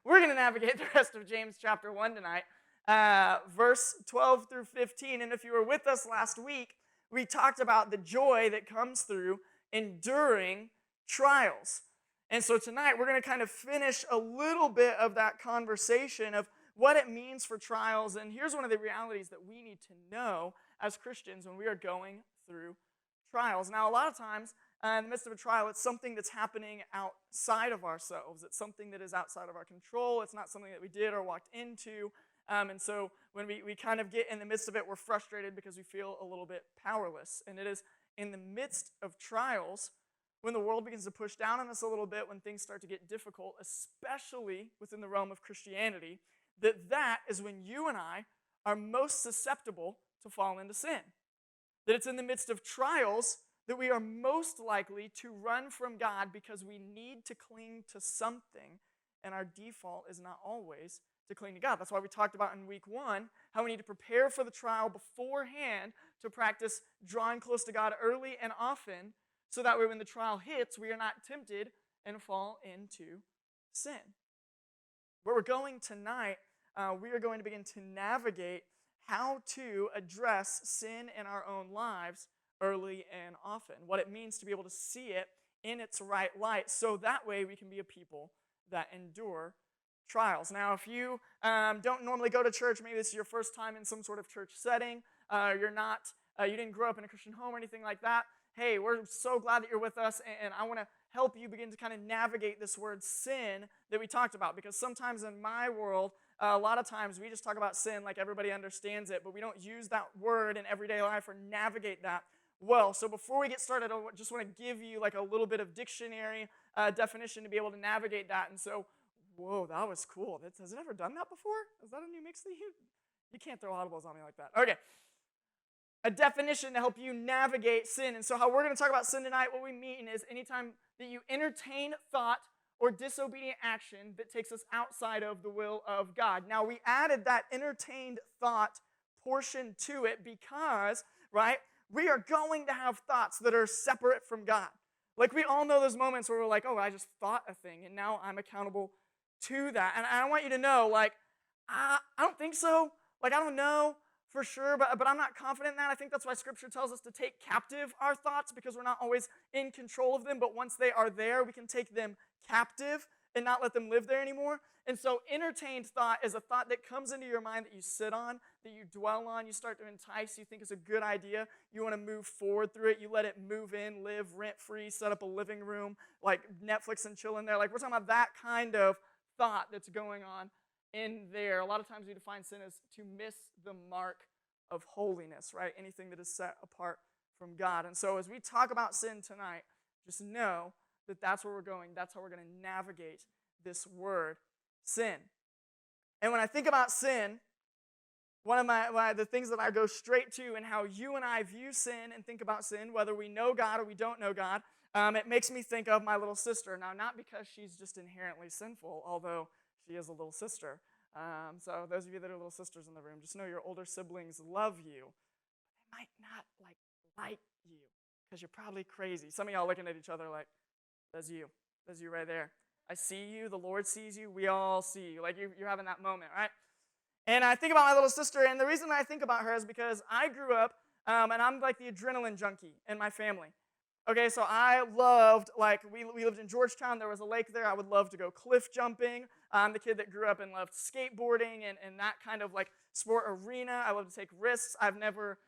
we're going to navigate the rest of James chapter 1 tonight, verse 12 through 15. And if you were with us last week, we talked about the joy that comes through enduring trials. And so tonight, we're going to kind of finish a little bit of that conversation of what it means for trials. And here's one of the realities that we need to know as Christians when we are going through trials. Now, a lot of times, in the midst of a trial, it's something that's happening outside of ourselves. It's something that is outside of our control. It's not something that we did or walked into. And so when we kind of get in the midst of it, we're frustrated because we feel a little bit powerless. And it is in the midst of trials when the world begins to push down on us a little bit, when things start to get difficult, especially within the realm of Christianity, that is when you and I are most susceptible to fall into sin. That it's in the midst of trials that we are most likely to run from God because we need to cling to something, and our default is not always to cling to God. That's why we talked about in week 1 how we need to prepare for the trial beforehand to practice drawing close to God early and often, so that way when the trial hits, we are not tempted and fall into sin. Where we're going tonight, we are going to begin to navigate how to address sin in our own lives early and often. What it means to be able to see it in its right light, so that way we can be a people that endure trials. Now, if you don't normally go to church, maybe this is your first time in some sort of church setting, you didn't grow up in a Christian home or anything like that, hey, we're so glad that you're with us, and I want to help you begin to kind of navigate this word sin that we talked about, because sometimes in my world, a lot of times we just talk about sin like everybody understands it, but we don't use that word in everyday life or navigate that well. So before we get started, I just want to give you like a little bit of dictionary definition to be able to navigate that. And so, whoa, that was cool. Has it ever done that before? Is that a new mix that you can't throw audibles on me like that. Okay. A definition to help you navigate sin. And so how we're going to talk about sin tonight, what we mean is anytime that you entertain thought or disobedient action that takes us outside of the will of God. Now, we added that entertained thought portion to it because, right, we are going to have thoughts that are separate from God. Like, we all know those moments where we're like, oh, I just thought a thing, and now I'm accountable to that. And I want you to know, like, I don't think so. Like, I don't know for sure, but I'm not confident in that. I think that's why Scripture tells us to take captive our thoughts, because we're not always in control of them, but once they are there, we can take them captive and not let them live there anymore. And so entertained thought is a thought that comes into your mind that you sit on, that you dwell on, you start to entice, you think it's a good idea, you want to move forward through it, you let it move in, live rent-free, set up a living room, like Netflix and chill in there. Like, we're talking about that kind of thought that's going on in there. A lot of times we define sin as to miss the mark of holiness, right? Anything that is set apart from God. And so as we talk about sin tonight, just know that that's where we're going. That's how we're going to navigate this word, sin. And when I think about sin, one of the things that I go straight to and how you and I view sin and think about sin, whether we know God or we don't know God, it makes me think of my little sister. Now, not because she's just inherently sinful, although she is a little sister. So those of you that are little sisters in the room, just know your older siblings love you. They might not like you because you're probably crazy. Some of y'all looking at each other like, that's you. That's you right there. I see you. The Lord sees you. We all see you. Like, you're having that moment, right? And I think about my little sister, and the reason I think about her is because I grew up, and I'm like the adrenaline junkie in my family. Okay, so I loved, like, we lived in Georgetown. There was a lake there. I would love to go cliff jumping. I'm the kid that grew up and loved skateboarding and that kind of, like, sport arena. I love to take risks. I've never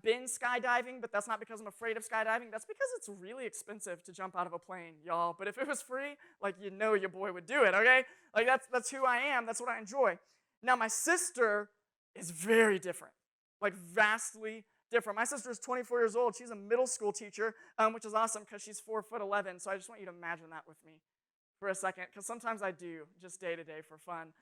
been skydiving, but that's not because I'm afraid of skydiving. That's because it's really expensive to jump out of a plane, y'all. But if it was free, like, you know your boy would do it, okay? Like, that's who I am. That's what I enjoy. Now, my sister is very different, like, vastly different. My sister is 24 years old. She's a middle school teacher, which is awesome because she's 4'11". So I just want you to imagine that with me for a second, because sometimes I do, just day to day for fun.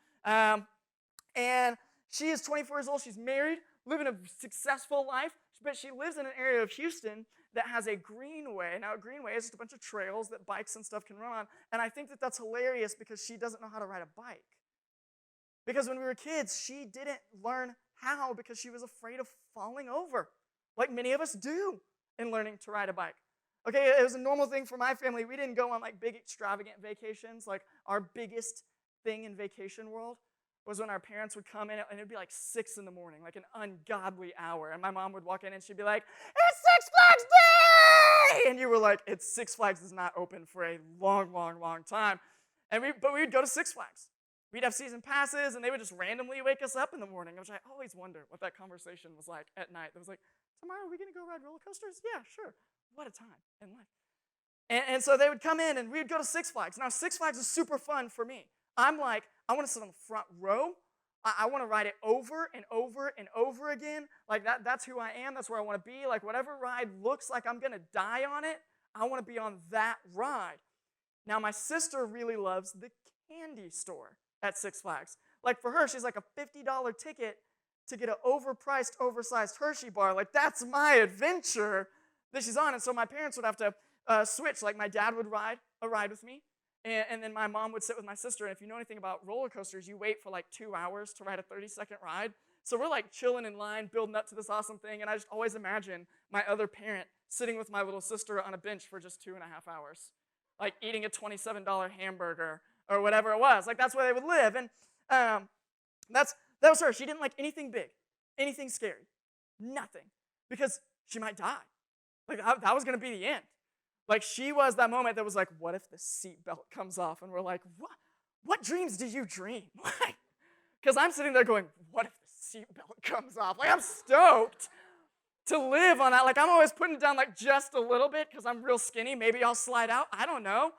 And she is 24 years old. She's married, living a successful life, but she lives in an area of Houston that has a greenway. Now, a greenway is just a bunch of trails that bikes and stuff can run on, and I think that that's hilarious because she doesn't know how to ride a bike. Because when we were kids, she didn't learn how because she was afraid of falling over, like many of us do in learning to ride a bike. Okay, it was a normal thing for my family. We didn't go on like big extravagant vacations. Like, our biggest thing in vacation world was when our parents would come in, and it'd be like 6 in the morning, like an ungodly hour. And my mom would walk in, and she'd be like, "It's Six Flags Day!" And you were like, "It's Six Flags is not open for a long, long, long time." But we would go to Six Flags. We'd have season passes, and they would just randomly wake us up in the morning, which I always wonder what that conversation was like at night. It was like, "Tomorrow, are we going to go ride roller coasters?" "Yeah, sure." What a time in life. And so they would come in, and we would go to Six Flags. Now, Six Flags is super fun for me. I'm like, I want to sit on the front row. I want to ride it over and over and over again. Like, that's who I am. That's where I want to be. Like, whatever ride looks like I'm going to die on it, I want to be on that ride. Now, my sister really loves the candy store at Six Flags. Like, for her, she's like a $50 ticket to get an overpriced, oversized Hershey bar. Like, that's my adventure that she's on. And so my parents would have to switch. Like, my dad would ride a ride with me, and then my mom would sit with my sister. And if you know anything about roller coasters, you wait for like 2 hours to ride a 30-second ride. So we're like chilling in line, building up to this awesome thing. And I just always imagine my other parent sitting with my little sister on a bench for just 2.5 hours, like eating a $27 hamburger or whatever it was. Like, that's where they would live. And that was her. She didn't like anything big, anything scary, nothing, because she might die. Like, that was going to be the end. Like, she was that moment that was like, what if the seatbelt comes off? And we're like, what dreams do you dream? Because I'm sitting there going, what if the seatbelt comes off? Like, I'm stoked to live on that. Like, I'm always putting it down like just a little bit because I'm real skinny. Maybe I'll slide out. I don't know.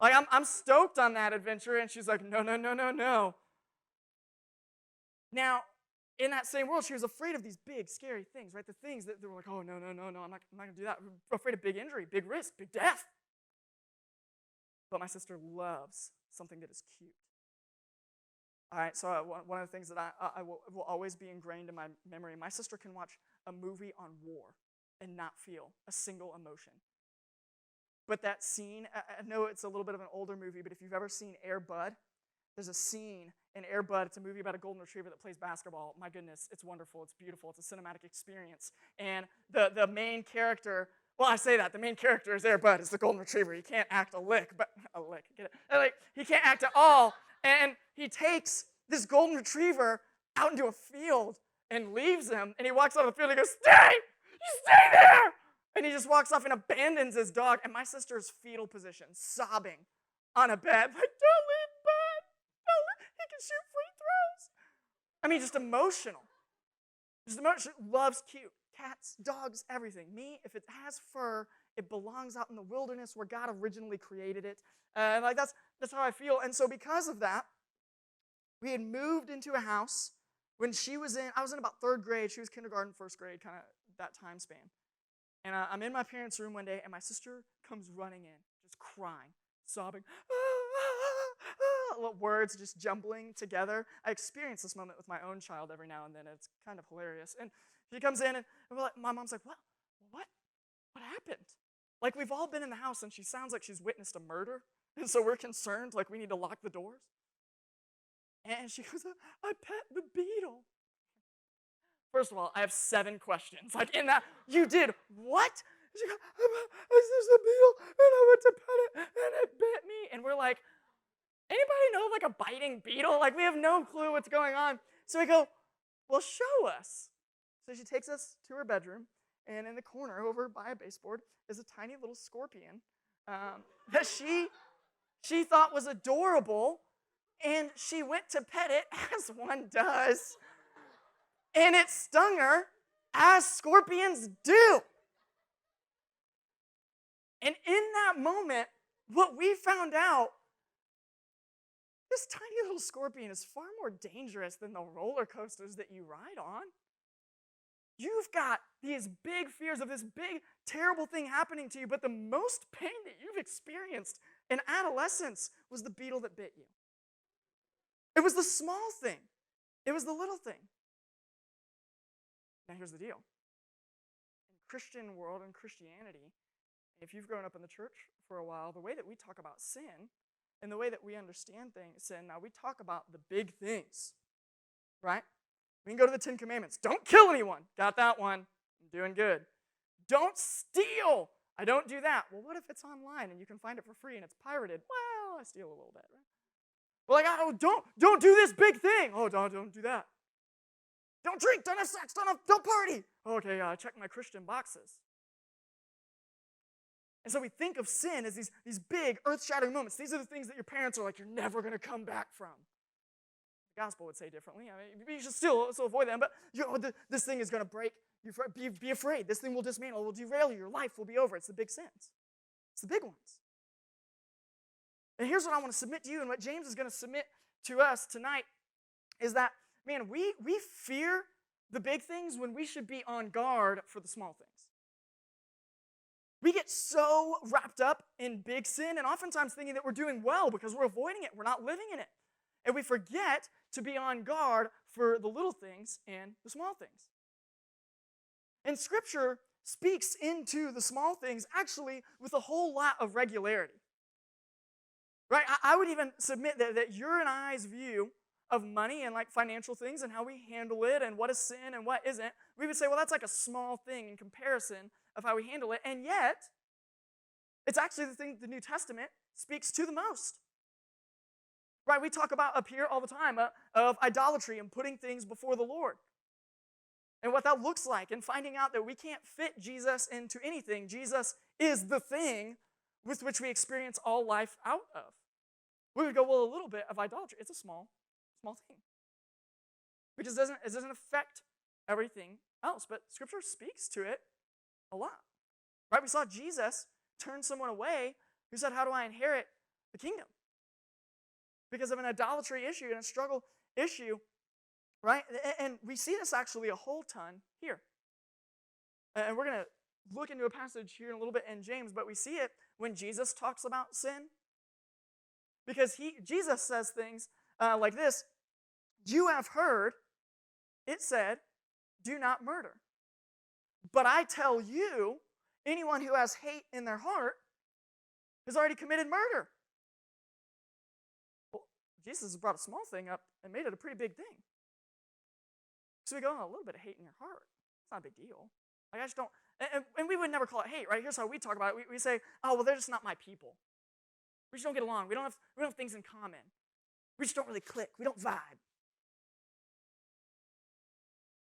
Like, I'm stoked on that adventure. And she's like, no, no, no, no, no. Now, in that same world, she was afraid of these big, scary things, right? The things that they were like, oh, no, no, no, no, I'm not going to do that. We're afraid of big injury, big risk, big death. But my sister loves something that is cute. All right, so one of the things that I will always be ingrained in my memory, my sister can watch a movie on war and not feel a single emotion. But that scene, I know it's a little bit of an older movie, but if you've ever seen Air Bud, there's a scene in Air Bud. It's a movie about a golden retriever that plays basketball. My goodness, it's wonderful. It's beautiful. It's a cinematic experience. And the main character, well, I say that. The main character is Air Bud. It's the golden retriever. He can't act a lick, get it? Like, he can't act at all. And he takes this golden retriever out into a field and leaves him. And he walks off the field and he goes, "Stay! You stay there!" And he just walks off and abandons his dog. And my sister's fetal position, sobbing on a bed, like, "Don't leave Bud. He can shoot free throws." I mean, just emotional. Just emotional. Loves cute. Cats, dogs, everything. Me, if it has fur, it belongs out in the wilderness where God originally created it. Like, that's how I feel. And so because of that, we had moved into a house when I was in about 3rd grade. She was kindergarten, 1st grade, kind of that time span. And I'm in my parents' room one day, and my sister comes running in, just crying, sobbing, words just jumbling together. I experience this moment with my own child every now and then. It's kind of hilarious. And she comes in, and my mom's like, what happened? Like, we've all been in the house, and she sounds like she's witnessed a murder, and so we're concerned, like we need to lock the doors. And she goes, "I pet the beetle." First of all, I have 7 questions. Like, in that, you did what? She goes, "There's a beetle, and I went to pet it, and it bit me." And we're like, anybody know of like a biting beetle? Like, we have no clue what's going on. So we go, "Well, show us." So she takes us to her bedroom, and in the corner over by a baseboard is a tiny little scorpion that she thought was adorable, and she went to pet it, as one does, and it stung her, as scorpions do. And in that moment, what we found out, this tiny little scorpion is far more dangerous than the roller coasters that you ride on. You've got these big fears of this big, terrible thing happening to you, but the most pain that you've experienced in adolescence was the beetle that bit you. It was the small thing. It was the little thing. Now here's the deal. In Christian world and Christianity, if you've grown up in the church for a while, the way that we talk about sin and the way that we understand sin, now we talk about the big things, right? We can go to the 10 Commandments. Don't kill anyone. Got that one. I'm doing good. Don't steal. I don't do that. Well, what if it's online and you can find it for free and it's pirated? Well, I steal a little bit, right? We're like, oh, don't do this big thing. Oh, don't do that. Don't drink, don't have sex, don't party. Okay, check my Christian boxes. And so we think of sin as these big earth-shattering moments. These are the things that your parents are like, you're never going to come back from. The gospel would say differently. I mean, you should still avoid them, but this thing is going to break. Be afraid. This thing will dismantle, will derail you. Your life will be over. It's the big sins. It's the big ones. And here's what I want to submit to you, and what James is going to submit to us tonight is that, man, we fear the big things when we should be on guard for the small things. We get so wrapped up in big sin and oftentimes thinking that we're doing well because we're avoiding it. We're not living in it. And we forget to be on guard for the little things and the small things. And Scripture speaks into the small things actually with a whole lot of regularity. Right? I would even submit that your and I's view of money and like financial things and how we handle it and what is sin and what isn't, we would say, well, that's like a small thing in comparison of how we handle it. And yet, it's actually the thing the New Testament speaks to the most. Right? We talk about up here all the time of idolatry and putting things before the Lord. And what that looks like and finding out that we can't fit Jesus into anything. Jesus is the thing with which we experience all life out of. We would go, well, a little bit of idolatry, it's a small thing. It doesn't affect everything else, but Scripture speaks to it a lot. Right? We saw Jesus turn someone away who said, how do I inherit the kingdom? Because of an idolatry issue and a struggle issue, right? And we see this actually a whole ton here. And we're going to look into a passage here in a little bit in James, but we see it when Jesus talks about sin. Because Jesus says things like this, you have heard it said, do not murder. But I tell you, anyone who has hate in their heart has already committed murder. Well, Jesus has brought a small thing up and made it a pretty big thing. So we go, a little bit of hate in your heart. It's not a big deal. Like I just don't, and we would never call it hate, right? Here's how we talk about it. We say, oh, well, they're just not my people. We just don't get along. We don't have things in common. We just don't really click. We don't vibe.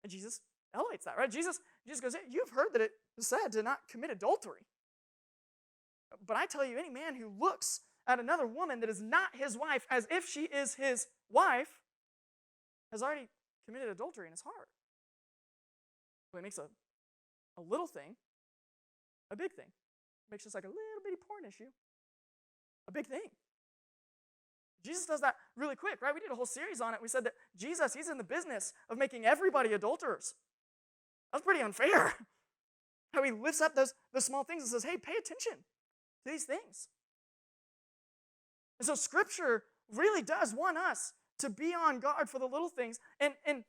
And Jesus elevates that, right? Jesus goes, hey, you've heard that it is said to not commit adultery. But I tell you, any man who looks at another woman that is not his wife as if she is his wife has already committed adultery in his heart. So he makes a little thing a big thing. Makes just like a little bitty porn issue a big thing. Jesus does that really quick, right? We did a whole series on it. We said that Jesus, he's in the business of making everybody adulterers. That's pretty unfair. How he lifts up those small things and says, hey, pay attention to these things. And so Scripture really does want us to be on guard for the little things. And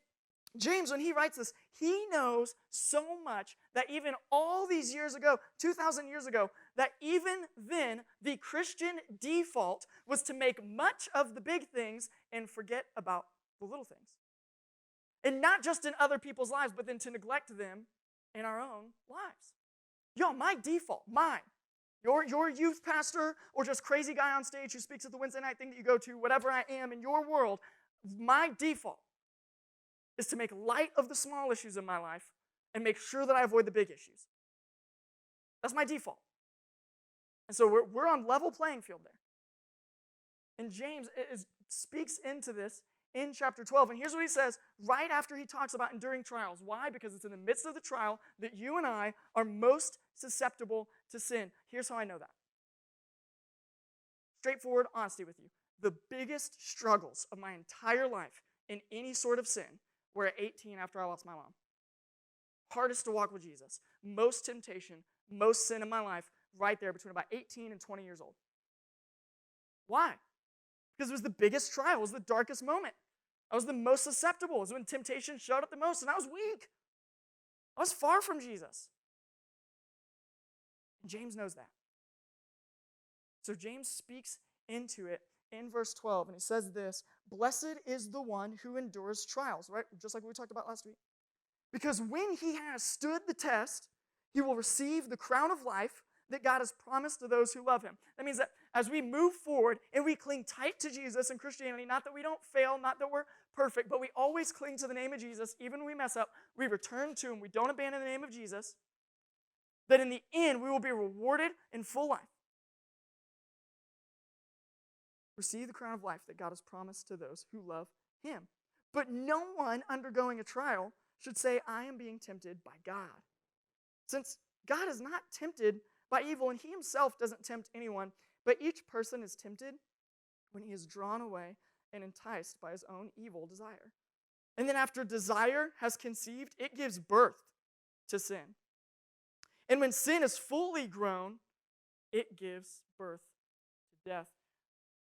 James, when he writes this, he knows so much that even all these years ago, 2,000 years ago, that even then, the Christian default was to make much of the big things and forget about the little things. And not just in other people's lives, but then to neglect them in our own lives. Y'all, my default, mine, your youth pastor or just crazy guy on stage who speaks at the Wednesday night thing that you go to, whatever I am in your world, my default is to make light of the small issues in my life and make sure that I avoid the big issues. That's my default. And so we're on level playing field there. And James speaks into this in chapter 12. And here's what he says right after he talks about enduring trials. Why? Because it's in the midst of the trial that you and I are most susceptible to sin. Here's how I know that. Straightforward honesty with you. The biggest struggles of my entire life in any sort of sin were at 18 after I lost my mom. Hardest to walk with Jesus. Most temptation, most sin in my life, right there between about 18 and 20 years old. Why? Because it was the biggest trial. It was the darkest moment. I was the most susceptible. It was when temptation showed up the most, and I was weak. I was far from Jesus. James knows that. So James speaks into it in verse 12, and he says this, blessed is the one who endures trials, right? Just like we talked about last week. Because when he has stood the test, he will receive the crown of life that God has promised to those who love him. That means that as we move forward and we cling tight to Jesus and Christianity, not that we don't fail, not that we're perfect, but we always cling to the name of Jesus, even when we mess up, we return to him, we don't abandon the name of Jesus, that in the end we will be rewarded in full life. Receive the crown of life that God has promised to those who love him. But no one undergoing a trial should say, I am being tempted by God. Since God is not tempted by evil, and he himself doesn't tempt anyone, but each person is tempted when he is drawn away and enticed by his own evil desire. And then after desire has conceived, it gives birth to sin. And when sin is fully grown, it gives birth to death.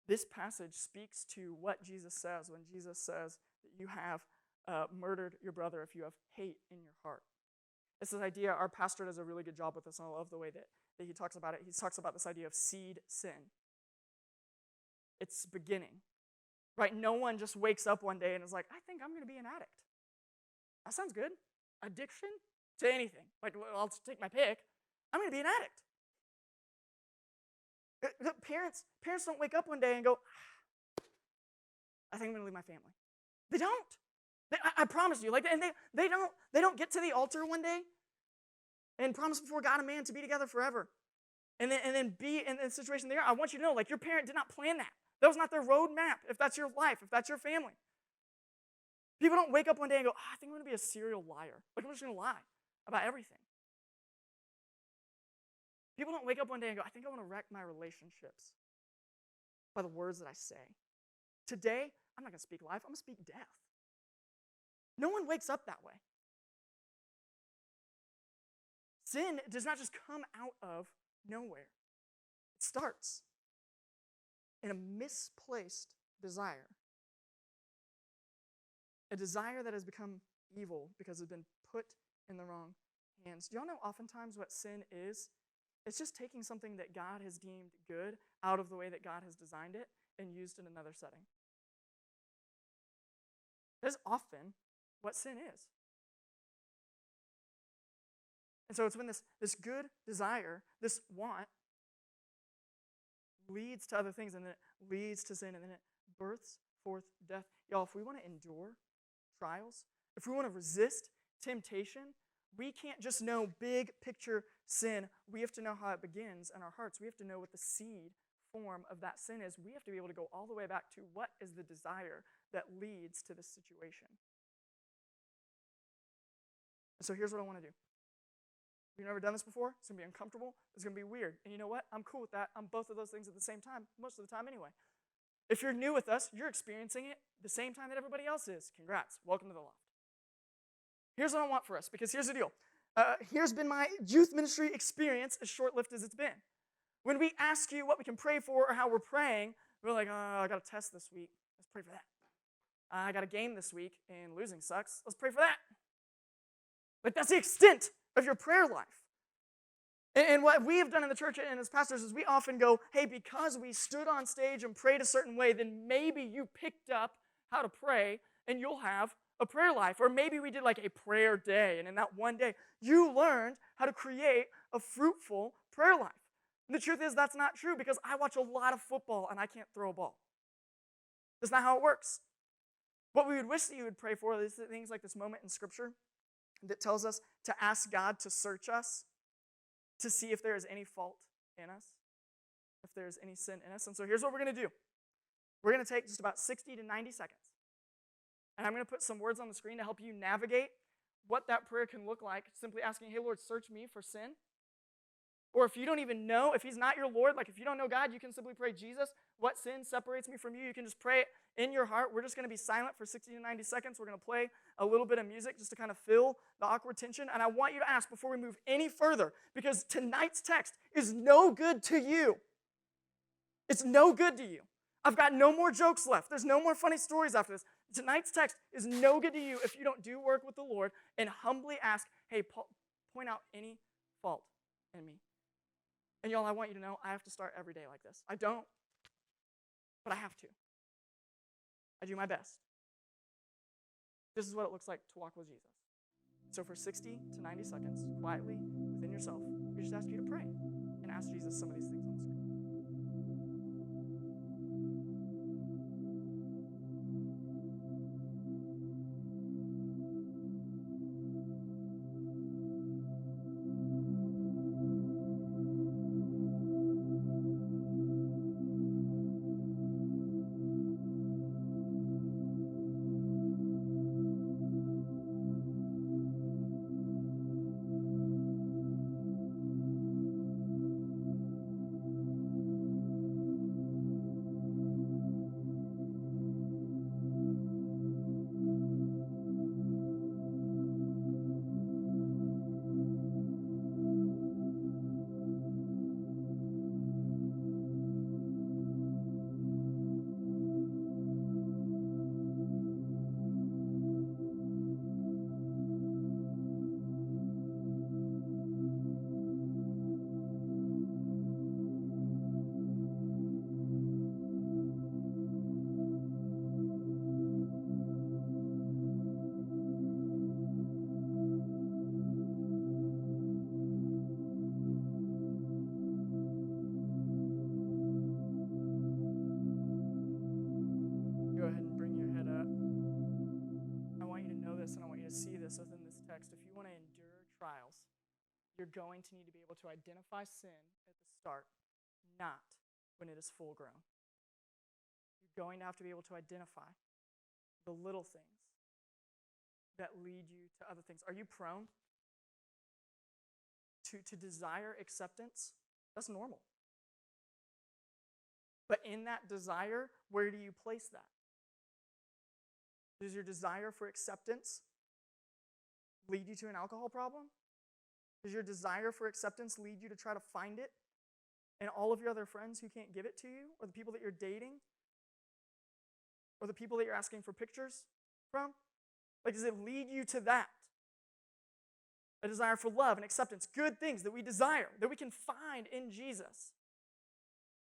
This passage speaks to what Jesus says when Jesus says that you have murdered your brother if you have hate in your heart. It's this idea, our pastor does a really good job with this, and I love the way that he talks about it. He talks about this idea of seed sin. It's beginning, right? No one just wakes up one day and is like, I think I'm going to be an addict. That sounds good. Addiction to anything. Like, well, I'll just take my pick. I'm going to be an addict. Parents don't wake up one day and go, I think I'm going to leave my family. They don't. I promise you. And they don't get to the altar one day and promise before God and man to be together forever. And then be in the situation they are. I want you to know, your parent did not plan that. That was not their roadmap, if that's your life, if that's your family. People don't wake up one day and go, I think I'm going to be a serial liar. I'm just going to lie about everything. People don't wake up one day and go, I think I want to wreck my relationships by the words that I say. Today, I'm not going to speak life, I'm going to speak death. No one wakes up that way. Sin does not just come out of nowhere. It starts in a misplaced desire. A desire that has become evil because it's been put in the wrong hands. Do y'all know oftentimes what sin is? It's just taking something that God has deemed good out of the way that God has designed it and used in another setting. That is often what sin is. And so it's when this good desire, this want, leads to other things, and then it leads to sin, and then it births forth death. Y'all, if we want to endure trials, if we want to resist temptation, we can't just know big picture sin. We have to know how it begins in our hearts. We have to know what the seed form of that sin is. We have to be able to go all the way back to what is the desire that leads to this situation. And so here's what I want to do. If you've never done this before, it's going to be uncomfortable. It's going to be weird. And you know what? I'm cool with that. I'm both of those things at the same time, most of the time anyway. If you're new with us, you're experiencing it the same time that everybody else is. Congrats. Welcome to the Loft. Here's what I want for us, because here's the deal. Here's been my youth ministry experience, as short-lived as it's been. When we ask you what we can pray for or how we're praying, we're like, oh, I got a test this week. Let's pray for that. I got a game this week, and losing sucks. Let's pray for that. That's the extent of your prayer life. And what we have done in the church and as pastors is we often go, hey, because we stood on stage and prayed a certain way, then maybe you picked up how to pray and you'll have a prayer life. Or maybe we did a prayer day, and in that one day, you learned how to create a fruitful prayer life. And the truth is that's not true, because I watch a lot of football and I can't throw a ball. That's not how it works. What we would wish that you would pray for is things like this moment in Scripture that tells us to ask God to search us, to see if there is any fault in us, if there is any sin in us. And so here's what we're going to do. We're going to take just about 60 to 90 seconds. And I'm going to put some words on the screen to help you navigate what that prayer can look like. Simply asking, hey, Lord, search me for sin. Or if you don't even know, if he's not your Lord, if you don't know God, you can simply pray, Jesus, what sin separates me from you? You can just pray it in your heart. We're just going to be silent for 60 to 90 seconds. We're going to play a little bit of music just to kind of fill the awkward tension. And I want you to ask before we move any further, because tonight's text is no good to you. It's no good to you. I've got no more jokes left. There's no more funny stories after this. Tonight's text is no good to you if you don't do work with the Lord and humbly ask, hey, point out any fault in me. And y'all, I want you to know I have to start every day like this. I don't, but I have to. I do my best. This is what it looks like to walk with Jesus. So for 60 to 90 seconds, quietly within yourself, we just ask you to pray and ask Jesus some of these things on the screen. context, if you want to endure trials, you're going to need to be able to identify sin at the start, not when it is full grown. You're going to have to be able to identify the little things that lead you to other things. Are you prone to desire acceptance? That's normal. But in that desire, where do you place that? Does your desire for acceptance lead you to an alcohol problem? Does your desire for acceptance lead you to try to find it in all of your other friends who can't give it to you, or the people that you're dating, or the people that you're asking for pictures from? Like, does it lead you to that? A desire for love and acceptance, good things that we desire, that we can find in Jesus.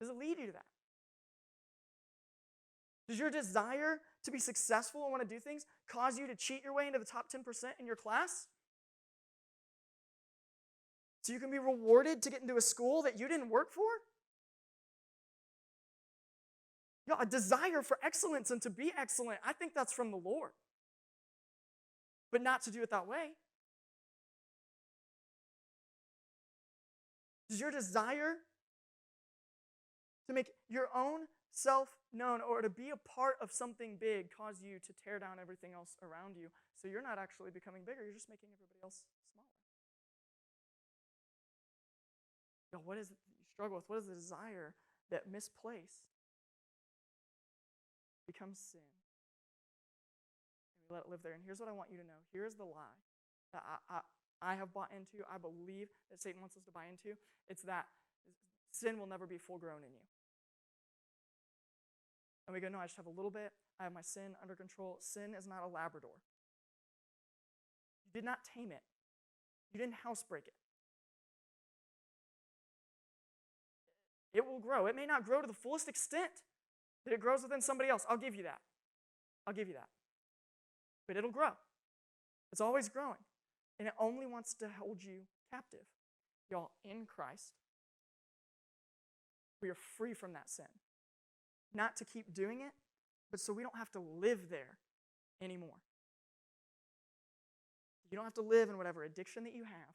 Does it lead you to that? Does your desire to be successful and want to do things cause you to cheat your way into the top 10% in your class? So you can be rewarded to get into a school that you didn't work for? A desire for excellence and to be excellent, I think that's from the Lord. But not to do it that way. Does your desire to make your own self known or to be a part of something big cause you to tear down everything else around you, so you're not actually becoming bigger, you're just making everybody else smaller? What is it that you struggle with? What is the desire that misplaced becomes sin? And we let it live there. And here's what I want you to know. Here's the lie that I have bought into, I believe that Satan wants us to buy into. It's that sin will never be full grown in you. And we go, no, I just have a little bit. I have my sin under control. Sin is not a Labrador. You did not tame it. You didn't housebreak it. It will grow. It may not grow to the fullest extent that it grows within somebody else. I'll give you that. I'll give you that. But it'll grow. It's always growing. And it only wants to hold you captive. Y'all, in Christ, we are free from that sin. Not to keep doing it, but so we don't have to live there anymore. You don't have to live in whatever addiction that you have.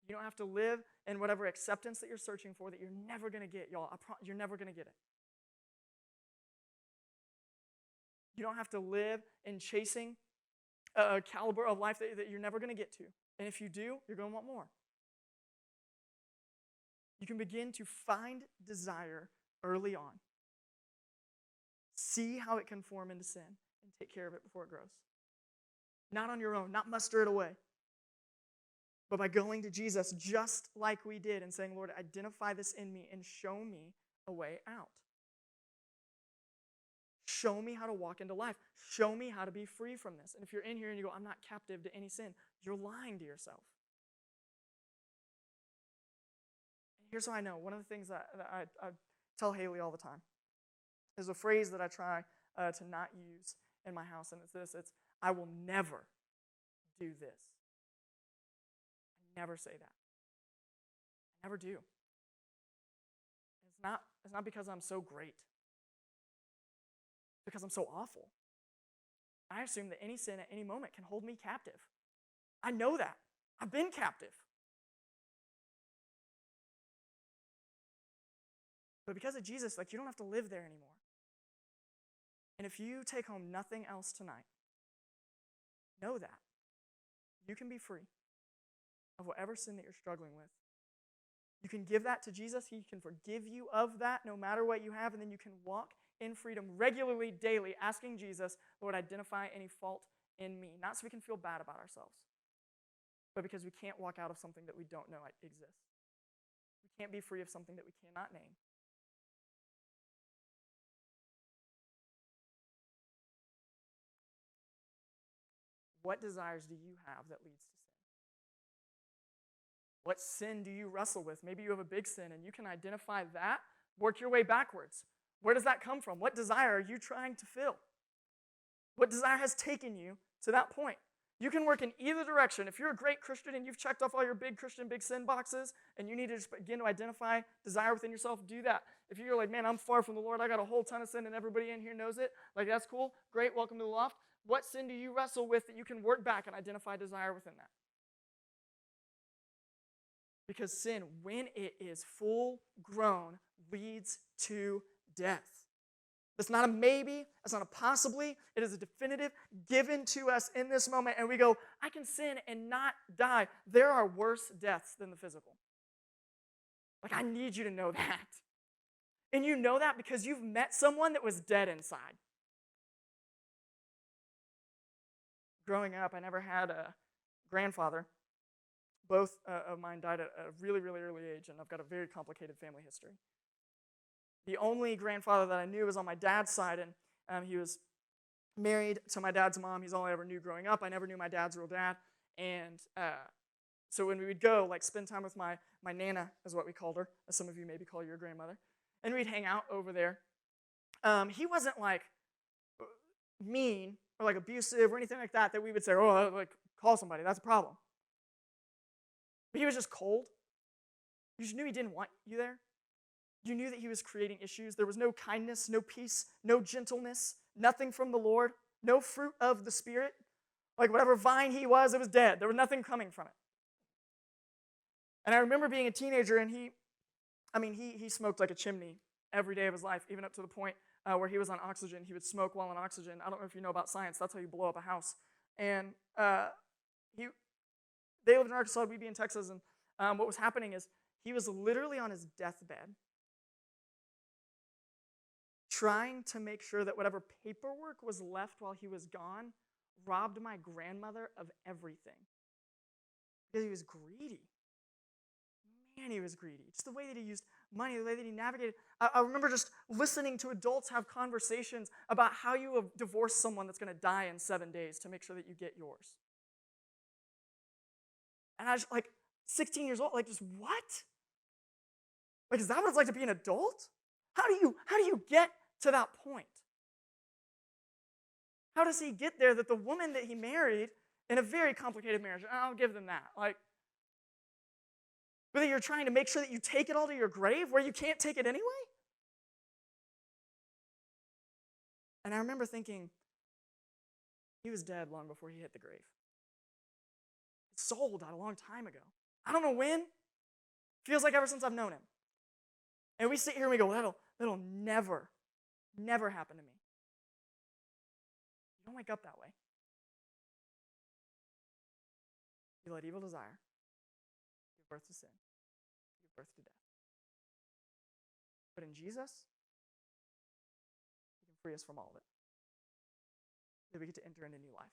You don't have to live in whatever acceptance that you're searching for that you're never going to get, y'all. You're never going to get it. You don't have to live in chasing a caliber of life that you're never going to get to. And if you do, you're going to want more. You can begin to find desire early on. See how it can form into sin and take care of it before it grows. Not on your own, not muster it away, but by going to Jesus just like we did and saying, Lord, identify this in me and show me a way out. Show me how to walk into life. Show me how to be free from this. And if you're in here and you go, I'm not captive to any sin, you're lying to yourself. And here's how I know. One of the things that I tell Haley all the time is a phrase that I try to not use in my house, and it's this. It's, I will never do this. I never say that. I never do. It's not because I'm so great. It's because I'm so awful. I assume that any sin at any moment can hold me captive. I know that. I've been captive. But because of Jesus, you don't have to live there anymore. And if you take home nothing else tonight, know that you can be free of whatever sin that you're struggling with. You can give that to Jesus. He can forgive you of that no matter what you have, and then you can walk in freedom regularly, daily, asking Jesus, Lord, identify any fault in me. Not so we can feel bad about ourselves, but because we can't walk out of something that we don't know exists. We can't be free of something that we cannot name. What desires do you have that leads to sin? What sin do you wrestle with? Maybe you have a big sin and you can identify that, work your way backwards. Where does that come from? What desire are you trying to fill? What desire has taken you to that point? You can work in either direction. If you're a great Christian and you've checked off all your big Christian, big sin boxes, and you need to just begin to identify desire within yourself, do that. If you're like, man, I'm far from the Lord, I got a whole ton of sin and everybody in here knows it, like that's cool, great, welcome to the Loft. What sin do you wrestle with that you can work back and identify desire within that? Because sin, when it is full grown, leads to death. It's not a maybe, it's not a possibly, it is a definitive given to us in this moment. And we go, I can sin and not die. There are worse deaths than the physical. Like, I need you to know that. And you know that because you've met someone that was dead inside. Growing up, I never had a grandfather. Both of mine died at a really, really early age, and I've got a very complicated family history. The only grandfather that I knew was on my dad's side, and he was married to my dad's mom. He's all I ever knew growing up. I never knew my dad's real dad. And so when we would go, like, spend time with my Nana, is what we called her, as some of you maybe call your grandmother, and we'd hang out over there. He wasn't, like, mean or, like, abusive or anything like that we would say, oh, like, call somebody. That's a problem. But he was just cold. You just knew he didn't want you there. You knew that he was creating issues. There was no kindness, no peace, no gentleness, nothing from the Lord, no fruit of the Spirit. Like whatever vine he was, it was dead. There was nothing coming from it. And I remember being a teenager, and he smoked like a chimney every day of his life, even up to the point where he was on oxygen. He would smoke while on oxygen. I don't know if you know about science. That's how you blow up a house. And they lived in Arkansas, we'd be in Texas, and what was happening is he was literally on his deathbed trying to make sure that whatever paperwork was left while he was gone robbed my grandmother of everything. Because he was greedy. Man, he was greedy. Just the way that he used money, the way that he navigated. I remember just listening to adults have conversations about how you divorce someone that's going to die in 7 days to make sure that you get yours. And I was like 16 years old, like, just what? Like, is that what it's like to be an adult? How do you get to that point? How does he get there that the woman that he married in a very complicated marriage, and I'll give them that, like, but that you're trying to make sure that you take it all to your grave where you can't take it anyway? And I remember thinking, he was dead long before he hit the grave. His soul died a long time ago. I don't know when. Feels like ever since I've known him. And we sit here and we go, well, that'll never, never happen to me. You don't wake up that way. You let evil desire give birth to sin, give birth to death. But in Jesus, he can free us from all of it. That we get to enter into new life.